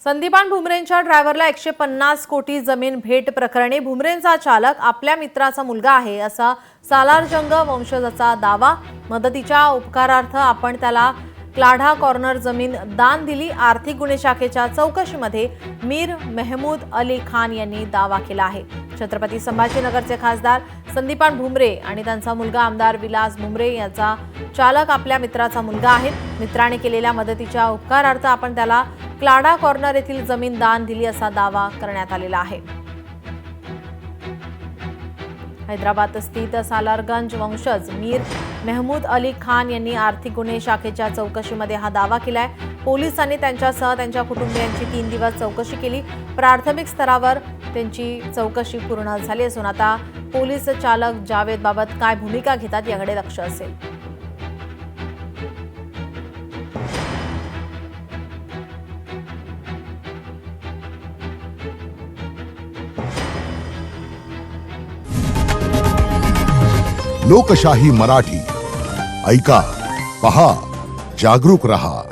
संदीपान भुमरेंच्या ड्रायव्हरला 150 कोटी जमीन भेट प्रकरणी भुमरेंचा चालक आपल्या मित्राचा मुलगा आहे असा सालारजंग वंशजाचा दावा। मदतीच्या उपकारार्थ आपण त्याला क्लाढा कॉर्नर जमीन दान दिली। आर्थिक गुन्हे शाखेच्या चौकशीमध्ये मीर मेहमूद अली खान यांनी दावा केला आहे। छत्रपती संभाजीनगरचे खासदार संदीपान भुमरे आणि त्यांचा मुलगा आमदार विलास भुमरे याचा चालक आपल्या मित्राचा मुलगा आहे। मित्राने केलेल्या मदतीच्या उपकारार्थ आपण त्याला क्लाढा कॉर्नर येथील जमीन दान दिली असा दावा करण्यात आलेला आहे। हैदराबाद स्थित सालारगंज वंशज मीर मेहमूद अली खान यांनी आर्थिक गुन्हे शाखेच्या चौकशीमध्ये हा दावा केलाय। पोलिसांनी त्यांच्यासह त्यांच्या कुटुंबियांची 3 दिवस चौकशी केली। प्राथमिक स्तरावर त्यांची चौकशी पूर्ण झाली असून आता पोलीस चालक जावेद बाबत काय भूमिका घेतात याकडे लक्ष असेल। लोकशाही मराठी ऐका, पहा, जागरूक रहा।